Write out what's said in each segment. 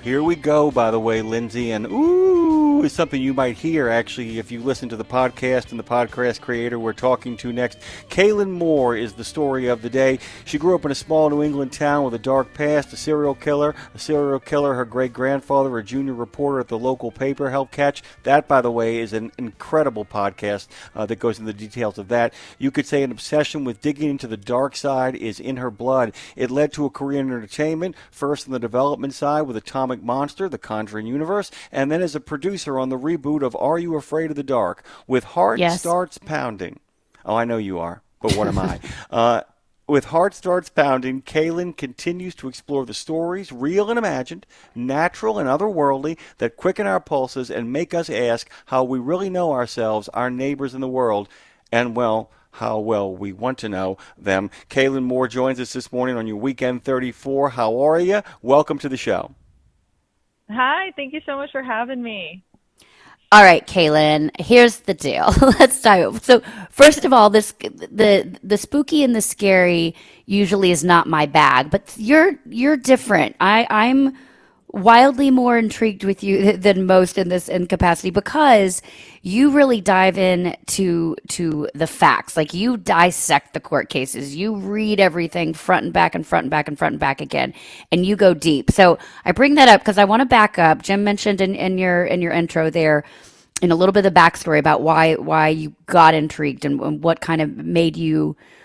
Here we go, by the way, Lindsay. And ooh is something you might hear, actually, if you listen to the podcast and the podcast creator we're talking to next. Kaelyn Moore is the story of the day. She grew up in a small New England town with a dark past, a serial killer. Her great-grandfather, a junior reporter at the local paper, helped catch. That, by the way, is an incredible podcast that goes into the details of that. You could say an obsession with digging into the dark side is in her blood. It led to a career in entertainment, first on the development side with Atomic Monster, The Conjuring Universe, and then as a producer on the reboot of Are You Afraid of the Dark? With Heart Starts Pounding. Oh, I know you are, but what am I? With Heart Starts Pounding, Kaelyn continues to explore the stories, real and imagined, natural and otherworldly, that quicken our pulses and make us ask how we really know ourselves, our neighbors in the world, and, well, how well we want to know them. Kaelyn Moore joins us this morning on your Weekend 34. How are you? Welcome to the show. Hi, thank you so much for having me. All right, Kaelyn, here's the deal. Let's dive. So, first of all, the spooky and the scary usually is not my bag, but you're different. I'm wildly more intrigued with you than most in this incapacity because you really dive in to the facts. Like, you dissect the court cases. You read everything front and back and front and back and front and back again, and you go deep. So I bring that up because I want to back up. Jim mentioned in your intro there in a little bit of the backstory about why you got intrigued and what kind of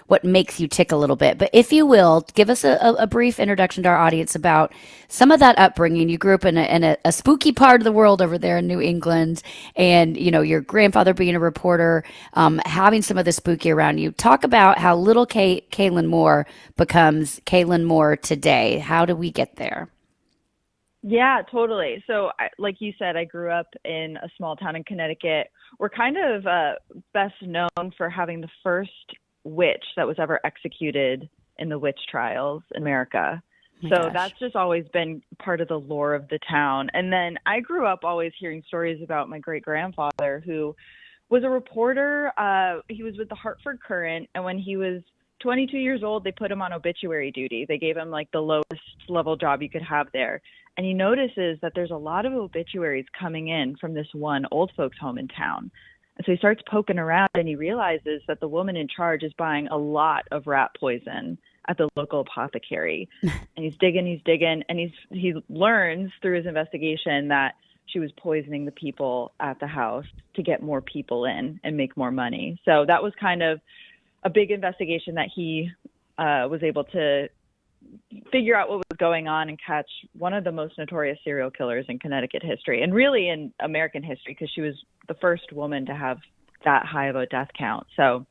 what makes you tick a little bit. But if you will, give us a brief introduction to our audience about some of that upbringing. You grew up in a spooky part of the world over there in New England, and your grandfather being a reporter, having some of the spooky around you. Talk about how little Kaelyn Moore becomes Kaelyn Moore today. How do we get there? Yeah, totally. So, like you said, I grew up in a small town in Connecticut. We're kind of best known for having the first witch that was ever executed in the witch trials in America. That's just always been part of the lore of the town. And then I grew up always hearing stories about my great-grandfather, who was a reporter. He was with the Hartford Courant, and when he was 22 years old, they put him on obituary duty. They gave him like the lowest level job you could have there. And he notices that there's a lot of obituaries coming in from this one old folks home in town. And so he starts poking around, and he realizes that the woman in charge is buying a lot of rat poison at the local apothecary. And he's digging, and he learns through his investigation that she was poisoning the people at the house to get more people in and make more money. So that was kind of a big investigation that he was able to figure out what was going on and catch one of the most notorious serial killers in Connecticut history, and really in American history, because she was the first woman to have that high of a death count. So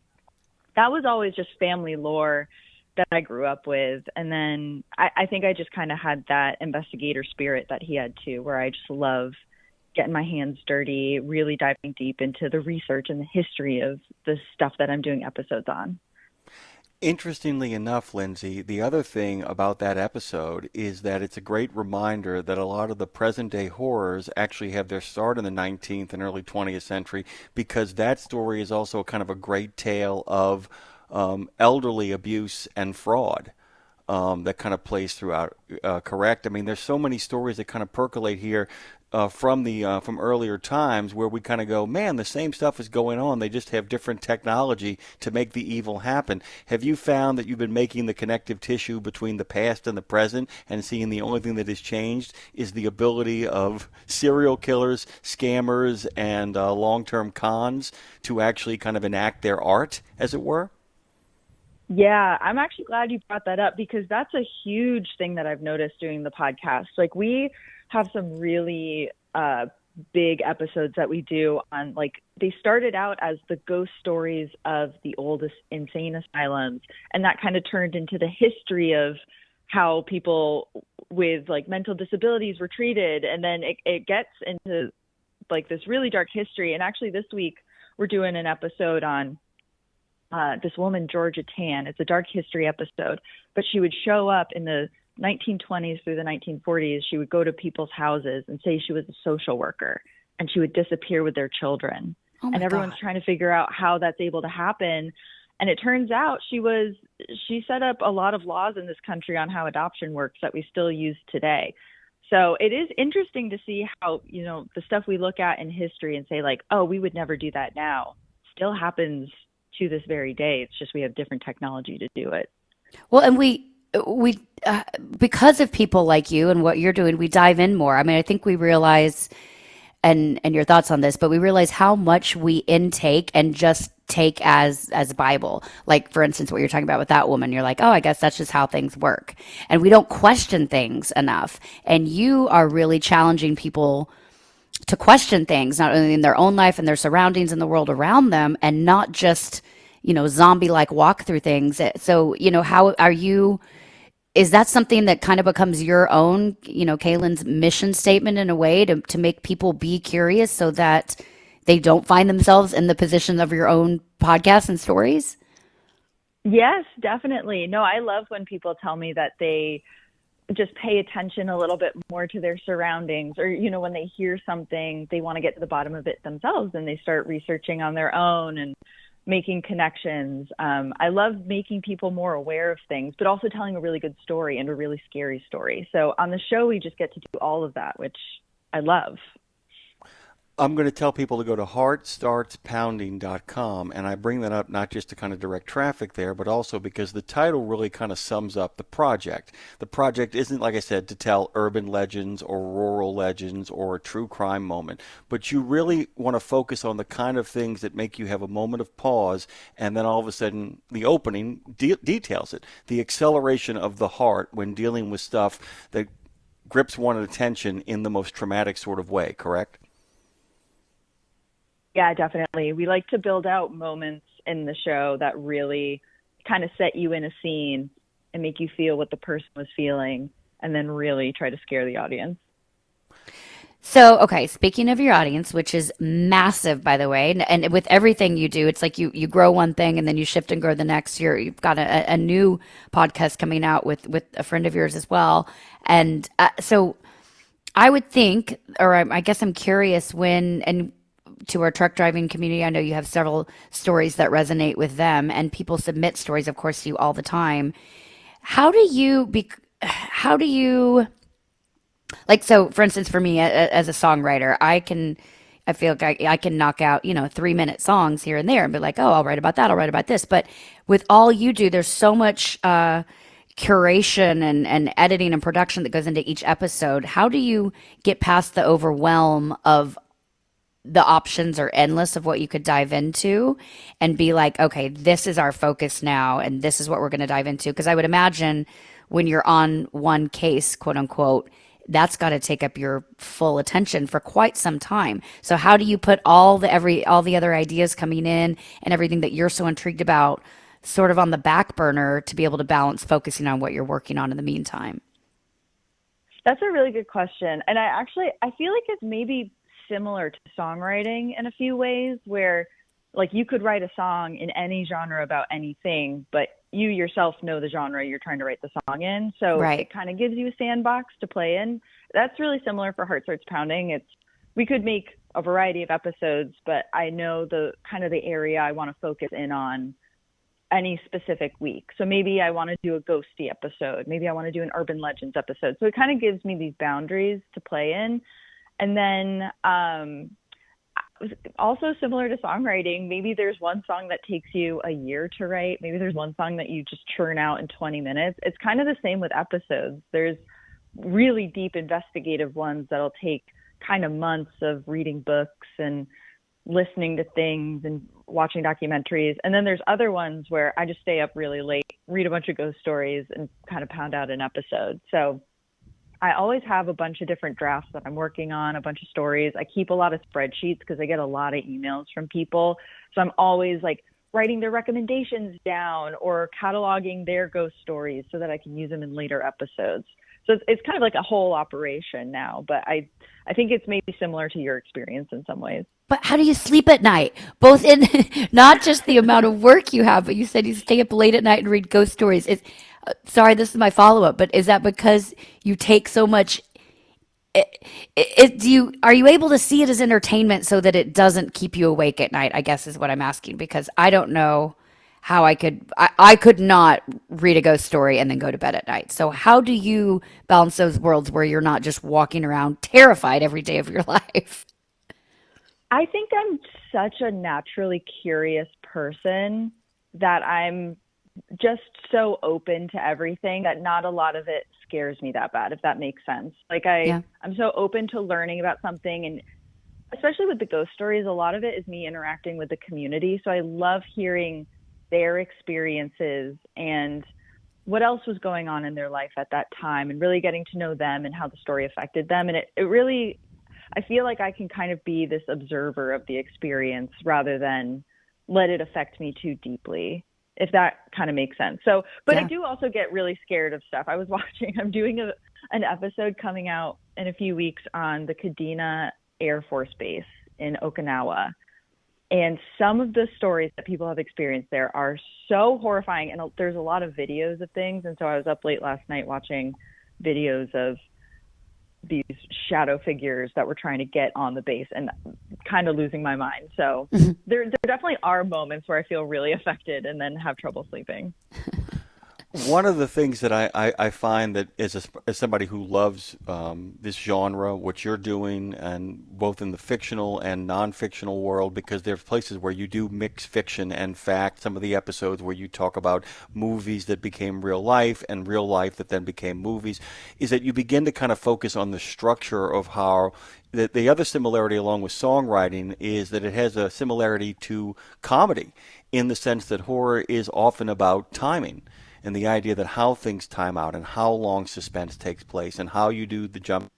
that was always just family lore that I grew up with. And then I think I just kind of had that investigator spirit that he had too, where I just love getting my hands dirty, really diving deep into the research and the history of the stuff that I'm doing episodes on. Interestingly enough, Lindsay, the other thing about that episode is that it's a great reminder that a lot of the present-day horrors actually have their start in the 19th and early 20th century, because that story is also kind of a great tale of elderly abuse and fraud that kind of plays throughout, correct? I mean, there's so many stories that kind of percolate here from earlier times where we kind of go, man, the same stuff is going on. They just have different technology to make the evil happen. Have you found that you've been making the connective tissue between the past and the present, and seeing the only thing that has changed is the ability of serial killers, scammers, and long-term cons to actually kind of enact their art, as it were? Yeah, I'm actually glad you brought that up, because that's a huge thing that I've noticed doing the podcast. Like, we have some really big episodes that we do on, like, they started out as the ghost stories of the oldest insane asylums, and that kind of turned into the history of how people with like mental disabilities were treated, and then it gets into like this really dark history. And actually this week we're doing an episode on this woman, Georgia Tan. It's a dark history episode, but she would show up in the 1920s through the 1940s. She would go to people's houses and say she was a social worker, and she would disappear with their children. And everyone's trying to figure out how that's able to happen. And it turns out she set up a lot of laws in this country on how adoption works that we still use today. So it is interesting to see how, the stuff we look at in history and say like, oh, we would never do that now, still happens to this very day. It's just we have different technology to do it. Well, and we because of people like you and what you're doing, we dive in more. I mean, I think we realize, and your thoughts on this, but we realize how much we intake and just take as Bible. Like, for instance, what you're talking about with that woman, you're like, oh, I guess that's just how things work. And we don't question things enough. And you are really challenging people to question things, not only in their own life and their surroundings and the world around them, and not just, zombie-like walk through things. So, how are you? Is that something that kind of becomes your own, Kaelyn's mission statement in a way to make people be curious so that they don't find themselves in the position of your own podcasts and stories? Yes, definitely. No, I love when people tell me that they just pay attention a little bit more to their surroundings, or, when they hear something, they want to get to the bottom of it themselves and they start researching on their own and making connections. I love making people more aware of things, but also telling a really good story and a really scary story. So on the show, we just get to do all of that, which I love. I'm going to tell people to go to heartstartspounding.com, and I bring that up not just to kind of direct traffic there, but also because the title really kind of sums up the project. The project isn't, like I said, to tell urban legends or rural legends or a true crime moment, but you really want to focus on the kind of things that make you have a moment of pause, and then all of a sudden the opening details it. The acceleration of the heart when dealing with stuff that grips one's attention in the most traumatic sort of way, correct? Yeah, definitely. We like to build out moments in the show that really kind of set you in a scene and make you feel what the person was feeling, and then really try to scare the audience. So, okay, speaking of your audience, which is massive, by the way, and with everything you do, it's like you grow one thing and then you shift and grow the next. You've got a new podcast coming out with a friend of yours as well. And so I would think, or I guess I'm curious and to our truck driving community, I know you have several stories that resonate with them, and people submit stories, of course, to you all the time. How do you, like, so for instance, for me as a songwriter, I feel like I can knock out, 3-minute songs here and there and be like, oh, I'll write about that, I'll write about this. But with all you do, there's so much curation and editing and production that goes into each episode. How do you get past the overwhelm of the options are endless of what you could dive into and be like, okay, this is our focus now and this is what we're going to dive into? Because I would imagine when you're on one case, quote unquote, that's got to take up your full attention for quite some time. So how do you put all the other ideas coming in and everything that you're so intrigued about sort of on the back burner to be able to balance focusing on what you're working on in the meantime? That's a really good question. And I feel like it's maybe similar to songwriting in a few ways, where like you could write a song in any genre about anything, but you yourself know the genre you're trying to write the song in. So right. It kind of gives you a sandbox to play in. That's really similar for Heart Starts Pounding. We could make a variety of episodes, but I know the kind of the area I want to focus in on any specific week. So maybe I want to do a ghosty episode. Maybe I want to do an urban legends episode. So it kind of gives me these boundaries to play in. And then also similar to songwriting, maybe there's one song that takes you a year to write. Maybe there's one song that you just churn out in 20 minutes. It's kind of the same with episodes. There's really deep investigative ones that'll take kind of months of reading books and listening to things and watching documentaries. And then there's other ones where I just stay up really late, read a bunch of ghost stories, and kind of pound out an episode. So I always have a bunch of different drafts that I'm working on, a bunch of stories. I keep a lot of spreadsheets because I get a lot of emails from people. So I'm always like writing their recommendations down or cataloging their ghost stories so that I can use them in later episodes. So it's kind of like a whole operation now, but I think it's maybe similar to your experience in some ways. But how do you sleep at night? Both in not just the amount of work you have, but you said you stay up late at night and read ghost stories. Sorry, this is my follow-up, but is that because you take so much? Are you able to see it as entertainment so that it doesn't keep you awake at night? I guess is what I'm asking, because I don't know how I could not read a ghost story and then go to bed at night. So how do you balance those worlds where you're not just walking around terrified every day of your life? I think I'm such a naturally curious person that I'm just so open to everything that not a lot of it scares me that bad, if that makes sense. Like Yeah. I'm so open to learning about something, and especially with the ghost stories, a lot of it is me interacting with the community. So I love hearing their experiences and what else was going on in their life at that time, and really getting to know them and how the story affected them. And it really, I feel like I can kind of be this observer of the experience rather than let it affect me too deeply, if that kind of makes sense. So, but I Yeah. do also get really scared of stuff. I'm doing an episode coming out in a few weeks on the Kadena Air Force Base in Okinawa. And some of the stories that people have experienced there are so horrifying. And there's a lot of videos of things. And so I was up late last night watching videos of these shadow figures that were trying to get on the base and kind of losing my mind. So there definitely are moments where I feel really affected and then have trouble sleeping. One of the things that I find that as somebody who loves this genre, what you're doing, and both in the fictional and non-fictional world, because there's places where you do mix fiction and fact, some of the episodes where you talk about movies that became real life and real life that then became movies, is that you begin to kind of focus on the structure of how the other similarity along with songwriting is that it has a similarity to comedy in the sense that horror is often about timing and the idea that how things time out and how long suspense takes place and how you do the jump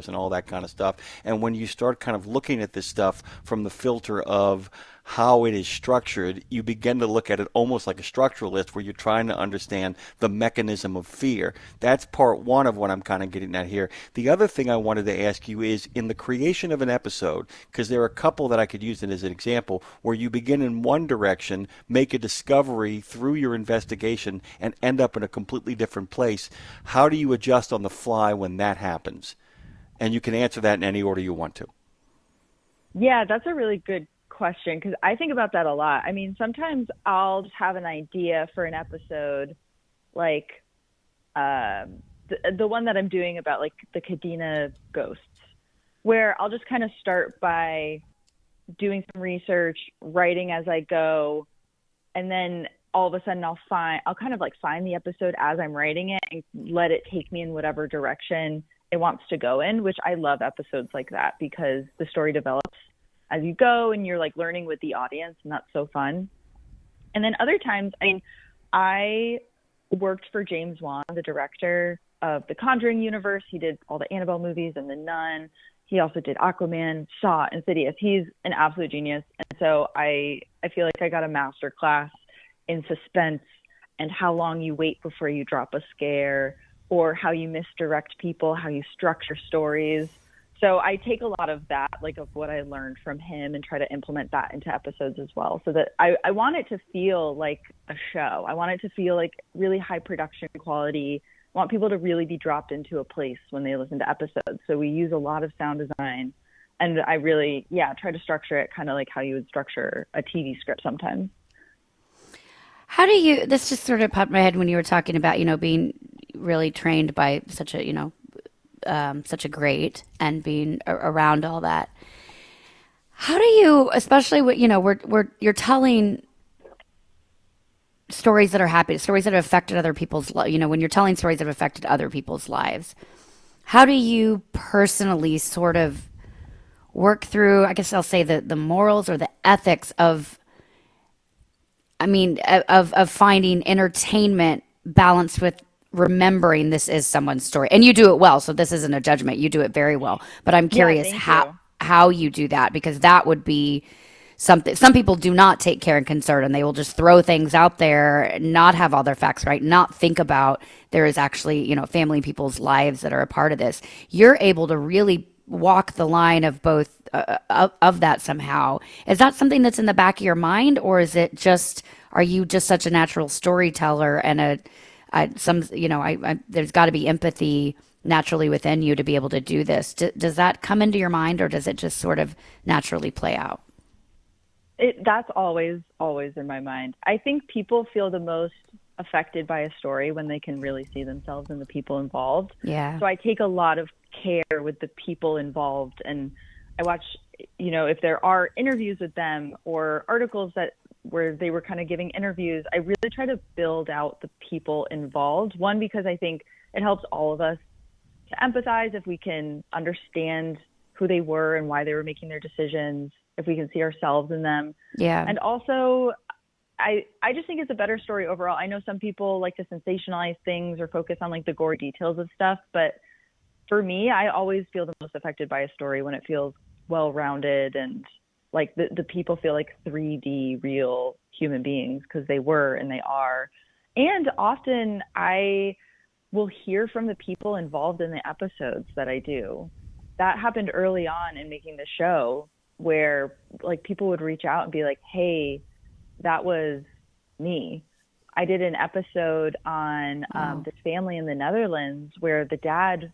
and all that kind of stuff. And when you start kind of looking at this stuff from the filter of how it is structured, you begin to look at it almost like a structuralist where you're trying to understand the mechanism of fear. That's part one of what I'm kind of getting at here. The other thing I wanted to ask you is in the creation of an episode, because there are a couple that I could use it as an example, where you begin in one direction, make a discovery through your investigation, and end up in a completely different place. How do you adjust on the fly when that happens? And you can answer that in any order you want to. Yeah, that's a really good question because I think about that a lot. I mean, sometimes I'll just have an idea for an episode, like the one that I'm doing about like the Kadena ghosts, where I'll just kind of start by doing some research, writing as I go, and then all of a sudden I'll kind of like find the episode as I'm writing it and let it take me in whatever direction it wants to go in, which I love episodes like that because the story develops as you go and you're like learning with the audience, and that's so fun. And then other times, I mean, I worked for James Wan, the director of the Conjuring universe. He did all the Annabelle movies and The Nun. He also did Aquaman, Saw, Insidious. He's an absolute genius. And so I feel like I got a master class in suspense and how long you wait before you drop a scare, or how you misdirect people, how you structure stories. So I take a lot of that, like of what I learned from him, and try to implement that into episodes as well. So that I want it to feel like a show. I want it to feel like really high production quality. I want people to really be dropped into a place when they listen to episodes. So we use a lot of sound design, and I really, try to structure it kind of like how you would structure a TV script sometimes. How do you, this just sort of popped in my head when you were talking about, being really trained by such a, such a great and being around all that. How do you, especially what, you're telling stories that are happy, stories that have affected other people's, when you're telling stories that have affected other people's lives, how do you personally sort of work through, I guess I'll say the morals or the ethics of, of finding entertainment balanced with remembering this is someone's story, and you do it well. So this isn't a judgment; you do it very well. But I'm curious how you do that, because that would be something. Some people do not take care and concern, and they will just throw things out there, not have all their facts right, not think about there is actually family, people's lives that are a part of this. You're able to really walk the line of both of that somehow. Is that something that's in the back of your mind, or is it just, are you just such a natural storyteller and there's got to be empathy naturally within you to be able to do this? Does that come into your mind, or does it just sort of naturally play out? That's always in my mind. I think people feel the most affected by a story when they can really see themselves in the people involved. Yeah. So I take a lot of care with the people involved, and I watch, if there are interviews with them or articles where they were kind of giving interviews, I really try to build out the people involved. One, because I think it helps all of us to empathize if we can understand who they were and why they were making their decisions, if we can see ourselves in them. Yeah. And also, I just think it's a better story overall. I know some people like to sensationalize things or focus on like the gore details of stuff, but for me, I always feel the most affected by a story when it feels well-rounded and like the people feel like 3D real human beings, because they were and they are. And often I will hear from the people involved in the episodes that I do. That happened early on in making the show, where like people would reach out and be like, hey, that was me. I did an episode on this family in the Netherlands where the dad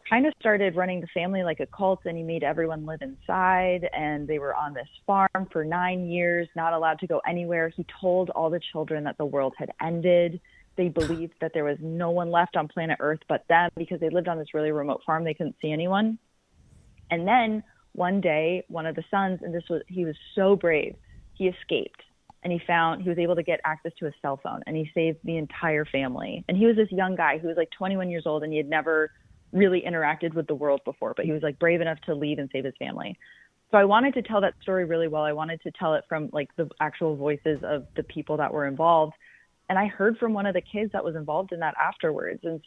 kind of started running the family like a cult, and he made everyone live inside, and they were on this farm for 9 years, not allowed to go anywhere. He told all the children that the world had ended. They believed that there was no one left on planet Earth but them, because they lived on this really remote farm. They couldn't see anyone. And then one day, one of the sons, and he was so brave, he escaped, and he was able to get access to a cell phone, and he saved the entire family. And he was this young guy who was like 21 years old, and he had never really interacted with the world before, but he was like brave enough to leave and save his family. So I wanted to tell that story really well. I wanted to tell it from like the actual voices of the people that were involved. And I heard from one of the kids that was involved in that afterwards. And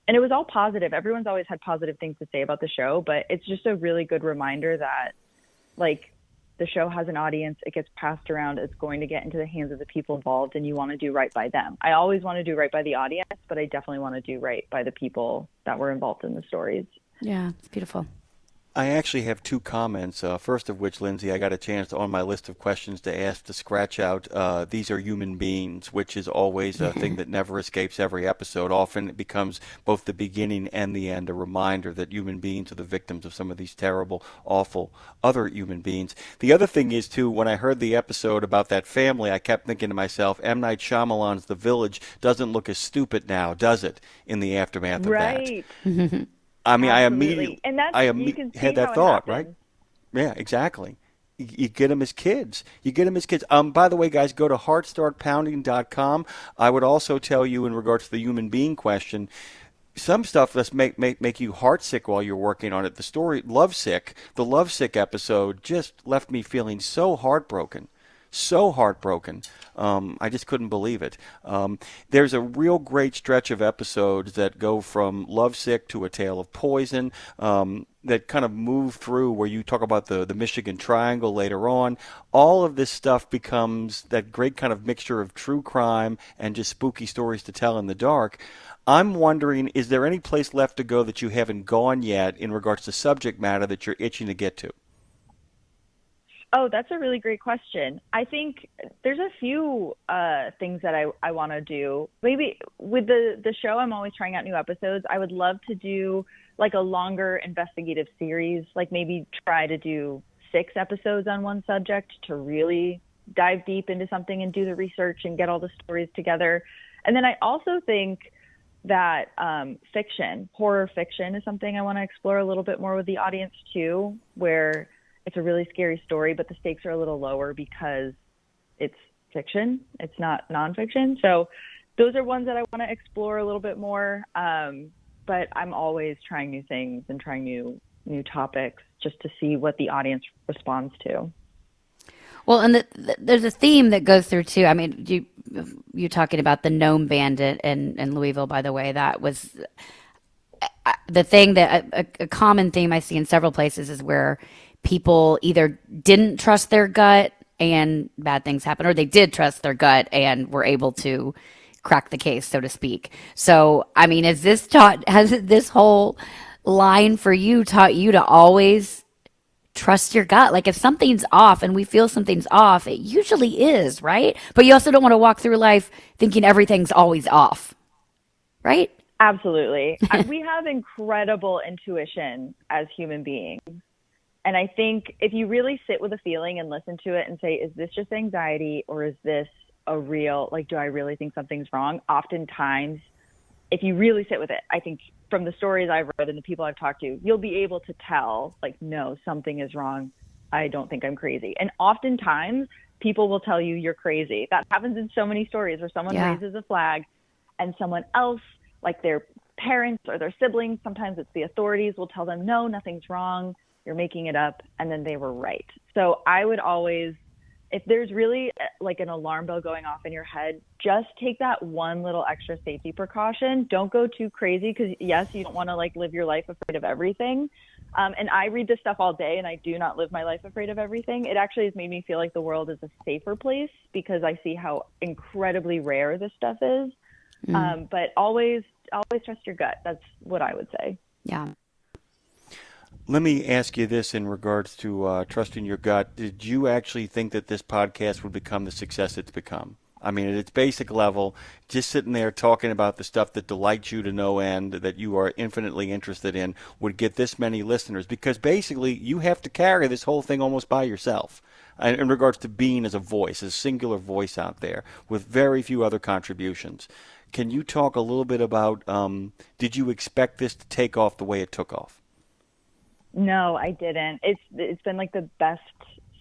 it was all positive. Everyone's always had positive things to say about the show, but it's just a really good reminder that like the show has an audience, it gets passed around, it's going to get into the hands of the people involved, and you want to do right by them. I always want to do right by the audience, but I definitely want to do right by the people that were involved in the stories. Yeah, it's beautiful. I actually have two comments. First of which, Lindsay, I got a chance on my list of questions to ask to scratch out. These are human beings, which is always a thing that never escapes every episode. Often it becomes both the beginning and the end, a reminder that human beings are the victims of some of these terrible, awful other human beings. The other thing is, too, when I heard the episode about that family, I kept thinking to myself, M. Night Shyamalan's The Village doesn't look as stupid now, does it, in the aftermath of that? Right. I mean, Absolutely. I immediately had that thought, right? Yeah, exactly. You get them as kids. By the way, guys, go to heartstartpounding.com. I would also tell you, in regards to the human being question, some stuff that's make you heartsick while you're working on it. The Lovesick episode just left me feeling so heartbroken. I just couldn't believe it. There's a real great stretch of episodes that go from Lovesick to A Tale of Poison, that kind of move through where you talk about the Michigan Triangle later on. All of this stuff becomes that great kind of mixture of true crime and just spooky stories to tell in the dark. I'm wondering, is there any place left to go that you haven't gone yet in regards to subject matter that you're itching to get to? Oh, that's a really great question. I think there's a few things that I want to do. Maybe with the show, I'm always trying out new episodes. I would love to do like a longer investigative series, like maybe try to do 6 episodes on one subject to really dive deep into something and do the research and get all the stories together. And then I also think that horror fiction is something I want to explore a little bit more with the audience too, where it's a really scary story, but the stakes are a little lower because it's fiction. It's not nonfiction. So those are ones that I want to explore a little bit more. But I'm always trying new things and trying new topics just to see what the audience responds to. Well, and there's a theme that goes through too. I mean, you talking about the Gnome Bandit in Louisville, by the way, that was the thing that a common theme I see in several places is where people either didn't trust their gut and bad things happen, or they did trust their gut and were able to crack the case, so to speak. So, I mean, has this whole line for you taught you to always trust your gut? Like if something's off and we feel something's off, it usually is, right? But you also don't want to walk through life thinking everything's always off, right? Absolutely. We have incredible intuition as human beings. And I think if you really sit with a feeling and listen to it and say, is this just anxiety or is this a real, like, do I really think something's wrong? Oftentimes, if you really sit with it, I think from the stories I've read and the people I've talked to, you'll be able to tell, like, no, something is wrong. I don't think I'm crazy. And oftentimes people will tell you you're crazy. That happens in so many stories where someone raises a flag and someone else, like their parents or their siblings, sometimes it's the authorities, will tell them, no, nothing's wrong. You're making it up. And then they were right. So I would always, if there's really like an alarm bell going off in your head, just take that one little extra safety precaution. Don't go too crazy because, yes, you don't want to like live your life afraid of everything. And I read this stuff all day and I do not live my life afraid of everything. It actually has made me feel like the world is a safer place because I see how incredibly rare this stuff is. But always trust your gut. That's what I would say. Yeah. Let me ask you this in regards to trusting your gut. Did you actually think that this podcast would become the success it's become? I mean, at its basic level, just sitting there talking about the stuff that delights you to no end, that you are infinitely interested in, would get this many listeners. Because basically, you have to carry this whole thing almost by yourself in regards to being as a voice, as a singular voice out there, with very few other contributions. Can you talk a little bit about, did you expect this to take off the way it took off? No, I didn't. It's been like the best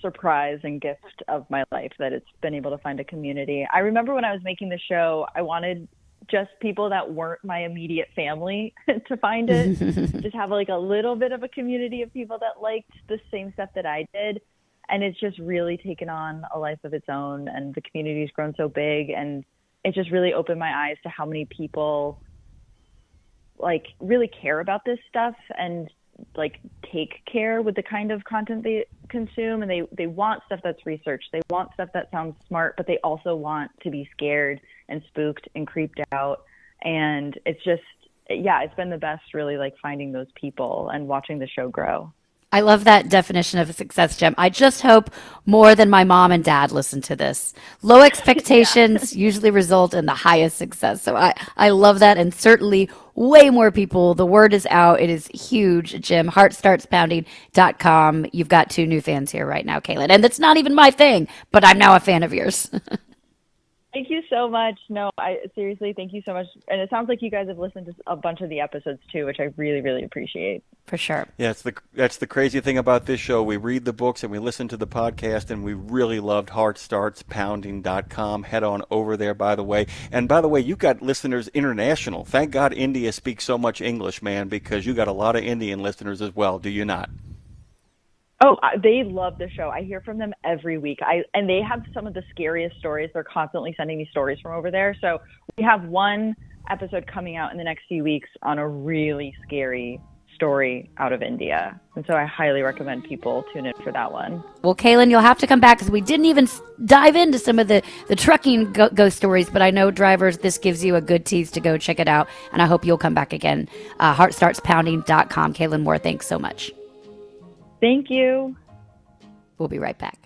surprise and gift of my life that it's been able to find a community. I remember when I was making the show, I wanted just people that weren't my immediate family to find it. Just have like a little bit of a community of people that liked the same stuff that I did. And it's just really taken on a life of its own. And the community's grown so big. And it just really opened my eyes to how many people like really care about this stuff and like take care with the kind of content they consume. And they want stuff that's researched. They want stuff that sounds smart, but they also want to be scared and spooked and creeped out. And it's just, yeah, it's been the best really like finding those people and watching the show grow. I love that definition of a success, Jem. I just hope more than my mom and dad listen to this. Low expectations usually result in the highest success. So I love that. And certainly way more people. The word is out. It is huge, Jem. Heartstartspounding.com. You've got 2 new fans here right now, Kaelyn. And that's not even my thing, but I'm now a fan of yours. Thank you so much. No, I seriously, thank you so much. And it sounds like you guys have listened to a bunch of the episodes too, which I really, really appreciate. For sure. Yeah, that's the crazy thing about this show. We read the books and we listen to the podcast, and we really loved heartstartspounding.com. Head on over there, by the way. And by the way, you got listeners international. Thank God India speaks so much English, man, because you got a lot of Indian listeners as well, do you not? Oh, they love the show. I hear from them every week. And they have some of the scariest stories. They're constantly sending me stories from over there. So we have one episode coming out in the next few weeks on a really scary story out of India. And so I highly recommend people tune in for that one. Well, Kaelyn, you'll have to come back because we didn't even dive into some of the trucking ghost stories, but I know drivers, this gives you a good tease to go check it out. And I hope you'll come back again. Heartstartspounding.com. Kaelyn Moore, thanks so much. Thank you. We'll be right back.